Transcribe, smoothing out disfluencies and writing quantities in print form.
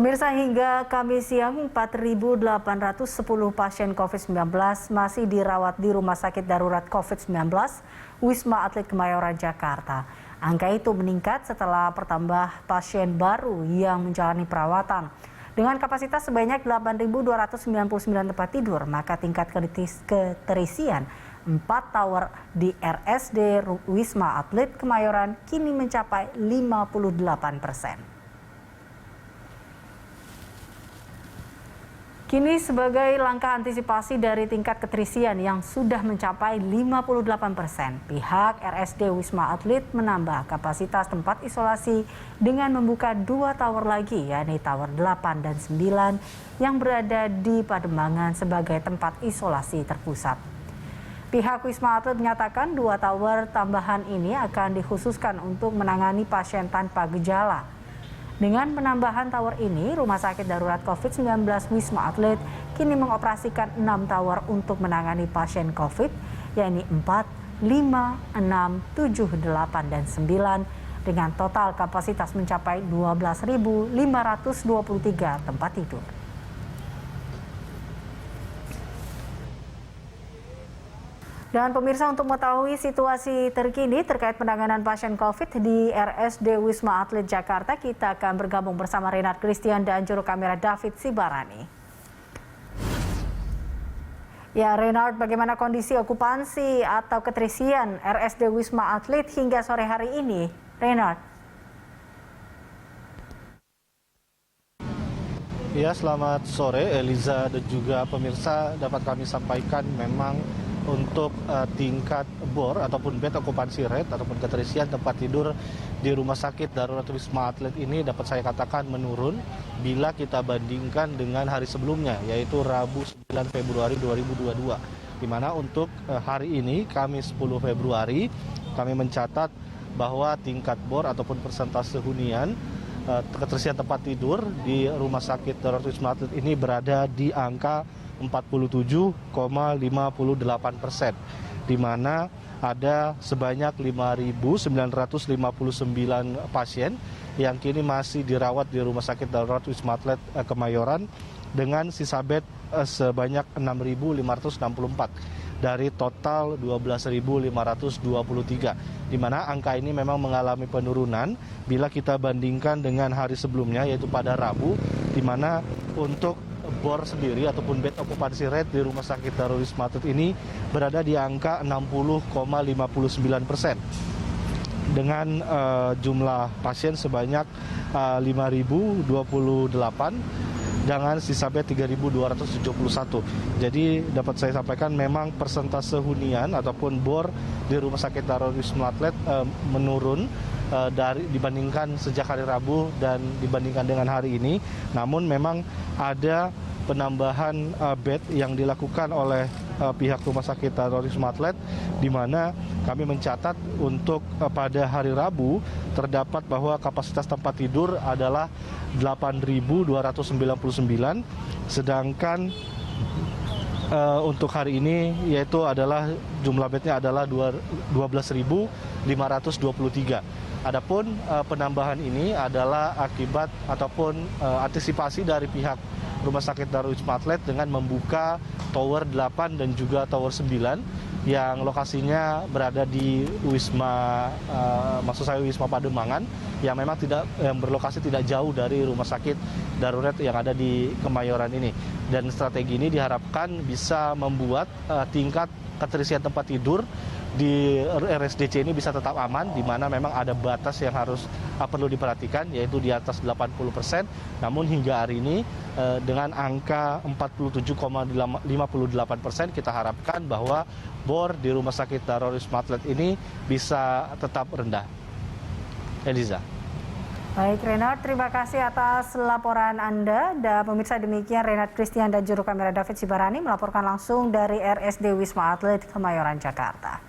Pemirsa, hingga Kamis siang 4.810 pasien COVID-19 masih dirawat di Rumah Sakit Darurat COVID-19 Wisma Atlet Kemayoran, Jakarta. Angka itu meningkat setelah bertambah pasien baru yang menjalani perawatan. Dengan kapasitas sebanyak 8.299 tempat tidur, maka tingkat keterisian 4 tower di RSD Wisma Atlet Kemayoran kini mencapai 58%. Kini sebagai langkah antisipasi dari tingkat keterisian yang sudah mencapai 58%, pihak RSD Wisma Atlet menambah kapasitas tempat isolasi dengan membuka 2 tower lagi, yakni Tower 8 dan 9 yang berada di Pademangan sebagai tempat isolasi terpusat. Pihak Wisma Atlet menyatakan 2 tower tambahan ini akan dikhususkan untuk menangani pasien tanpa gejala. Dengan penambahan tower ini, Rumah Sakit Darurat COVID-19 Wisma Atlet kini mengoperasikan 6 tower untuk menangani pasien COVID, yakni 4, 5, 6, 7, 8, dan 9, dengan total kapasitas mencapai 12.523 tempat tidur. Dan pemirsa, untuk mengetahui situasi terkini terkait penanganan pasien COVID di RSD Wisma Atlet Jakarta, kita akan bergabung bersama Renard Christian dan juru kamera David Sibarani. Ya, Renard, bagaimana kondisi okupansi atau keterisian RSD Wisma Atlet hingga sore hari ini? Renard. Ya, selamat sore Eliza dan juga pemirsa. Dapat kami sampaikan memang untuk tingkat bor ataupun bed occupancy rate ataupun keterisian tempat tidur di Rumah Sakit Darurat Wisma Atlet ini dapat saya katakan menurun bila kita bandingkan dengan hari sebelumnya, yaitu Rabu 9 Februari 2022. Di mana untuk hari ini, Kamis 10 Februari, kami mencatat bahwa tingkat bor ataupun persentase hunian keterisian tempat tidur di Rumah Sakit Darurat Wisma Atlet ini berada di angka 47,58%, di mana ada sebanyak 5.959 pasien yang kini masih dirawat di Rumah Sakit Darurat Wisma Atlet Kemayoran dengan sisa bed sebanyak 6.564 dari total 12.523, di mana angka ini memang mengalami penurunan bila kita bandingkan dengan hari sebelumnya, yaitu pada Rabu, di mana untuk bor sendiri ataupun bed occupancy rate di Rumah Sakit Darurat Wisma Atlet ini berada di angka 60,59% dengan jumlah pasien sebanyak 5.028 dengan sisa bed 3.271. Jadi dapat saya sampaikan memang persentase hunian ataupun bor di Rumah Sakit Darurat Wisma Atlet menurun dibandingkan sejak hari Rabu dan dibandingkan dengan hari ini. Namun memang ada penambahan bed yang dilakukan oleh pihak Rumah Sakit Darurat Wisma Atlet, di mana kami mencatat untuk pada hari Rabu terdapat bahwa kapasitas tempat tidur adalah 8.299, sedangkan untuk hari ini yaitu adalah jumlah bednya adalah 12.523. Adapun penambahan ini adalah akibat ataupun antisipasi dari pihak Rumah Sakit Darurat Wisma Atlet dengan membuka Tower 8 dan juga Tower 9 yang lokasinya berada di Wisma Pademangan, yang memang berlokasi tidak jauh dari Rumah Sakit Darurat yang ada di Kemayoran ini. Dan strategi ini diharapkan bisa membuat tingkat keterisian tempat tidur di RSDC ini bisa tetap aman, di mana memang ada batas yang perlu diperhatikan, yaitu di atas 80%. Namun hingga hari ini dengan angka 47,58%, kita harapkan bahwa bor di Rumah Sakit Darurat Wisma Atlet ini bisa tetap rendah. Eliza. Baik, Renard, terima kasih atas laporan Anda. Dan pemirsa, demikian Renard Christian dan juru kamera David Sibarani melaporkan langsung dari RSD Wisma Atlet Kemayoran, Jakarta.